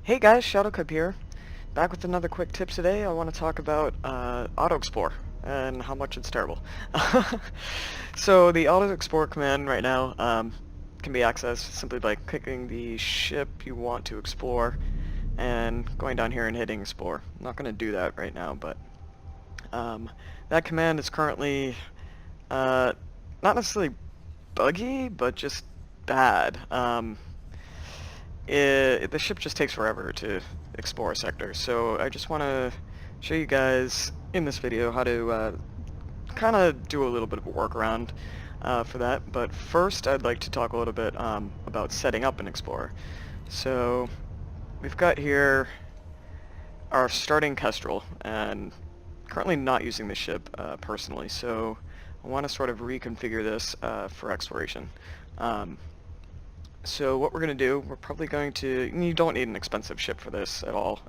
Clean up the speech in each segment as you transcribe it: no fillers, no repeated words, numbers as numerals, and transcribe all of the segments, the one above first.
Hey guys, Shadowcub here. Back with another quick tip today. I want to talk about Auto Explore and how much it's terrible. So the Auto Explore command right now can be accessed simply by clicking the ship you want to explore and going down here and hitting Explore. I'm not going to do that right now, but that command is currently uh, not necessarily buggy, but just bad. The ship just takes forever to explore a sector, so I just want to show you guys in this video how to kind of do a little bit of a workaround for that. But first I'd like to talk a little bit about setting up an Explorer. So we've got here our starting Kestrel, and currently not using the ship personally, so I want to sort of reconfigure this for exploration. So what we're going to do, we're probably going to, you don't need an expensive ship for this at all.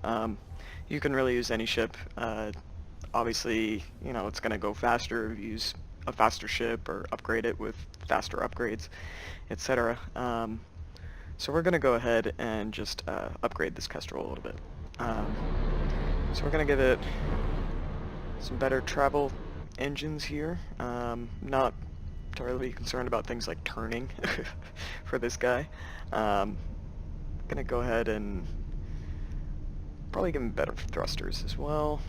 You can really use any ship. Obviously, you know, it's going to go faster if you use a faster ship or upgrade it with faster upgrades, etc. So we're going to go ahead and just upgrade this Kestrel a little bit. So we're going to give it some better travel engines here. Not entirely concerned about things like turning for this guy. Gonna go ahead and probably give him better thrusters as well.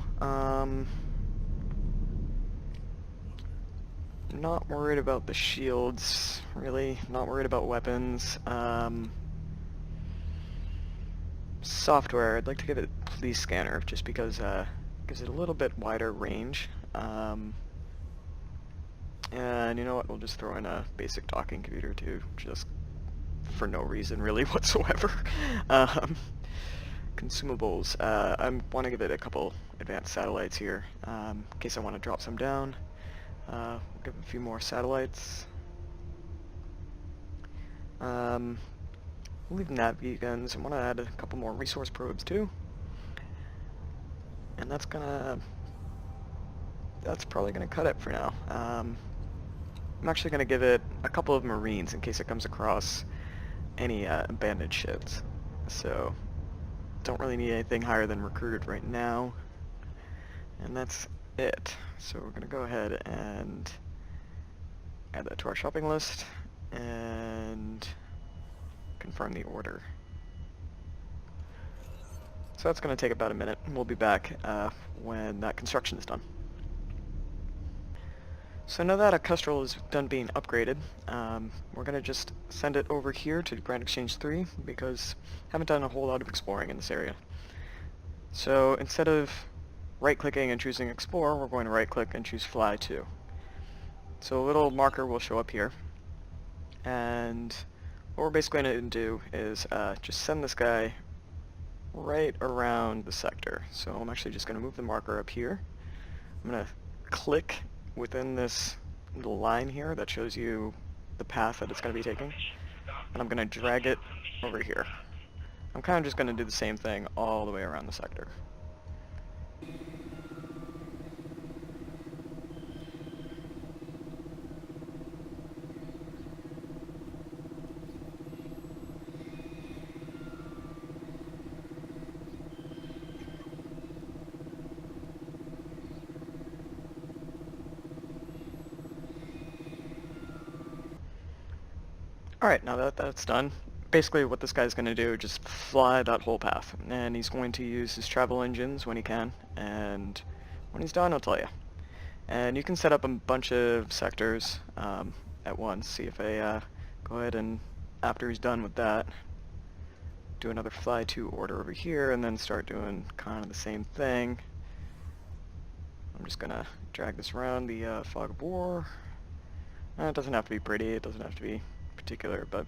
Not worried about the shields, really. Not worried about weapons. Software, I'd like to give it Police Scanner, just because gives it a little bit wider range. And you know what, we'll just throw in a basic docking computer too, just for no reason really whatsoever. Consumables, I want to give it a couple advanced satellites here, in case I want to drop some down. We'll give it a few more satellites. We'll leave nav beacons. I want to add a couple more resource probes too. And that's probably gonna cut it for now. I'm actually going to give it a couple of Marines in case it comes across any abandoned ships. So, don't really need anything higher than recruited right now. And that's it. So we're going to go ahead and add that to our shopping list and confirm the order. So that's going to take about a minute, and we'll be back when that construction is done. So now that a Kestrel is done being upgraded, we're going to just send it over here to Grand Exchange 3 because I haven't done a whole lot of exploring in this area. So instead of right-clicking and choosing Explore, we're going to right-click and choose Fly to. So a little marker will show up here, and what we're basically going to do is just send this guy right around the sector. So I'm actually just going to move the marker up here. I'm going to click within this little line here that shows you the path that it's going to be taking, and I'm going to drag it over here. I'm kind of just going to do the same thing all the way around the sector. Alright, now that that's done, basically what this guy's going to do is just fly that whole path, and he's going to use his travel engines when he can, and when he's done, I'll tell you. And you can set up a bunch of sectors at once. See if I go ahead and, after he's done with that, do another fly to order over here, and then start doing kind of the same thing. I'm just going to drag this around the fog of war. It doesn't have to be pretty, it doesn't have to be particular, but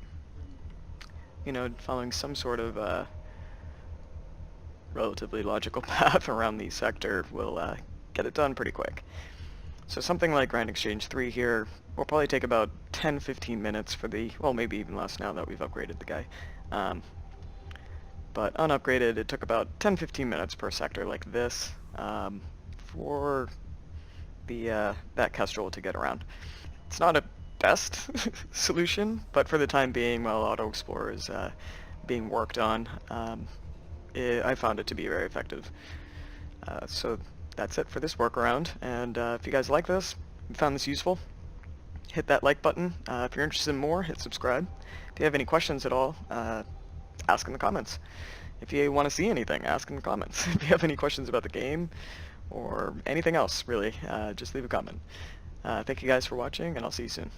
you know, following some sort of relatively logical path around the sector will get it done pretty quick. So something like Grand Exchange 3 here will probably take about 10-15 minutes for the, well, maybe even less now that we've upgraded the guy. But unupgraded, it took about 10-15 minutes per sector like this for the that Kestrel to get around. It's not a best solution, but for the time being, while Auto Explorer is being worked on, I found it to be very effective. So that's it for this workaround, and if you guys like this, found this useful, hit that like button. If you're interested in more, hit subscribe. If you have any questions at all, ask in the comments. If you want to see anything, ask in the comments. If you have any questions about the game or anything else, really, just leave a comment. Thank you guys for watching, and I'll see you soon.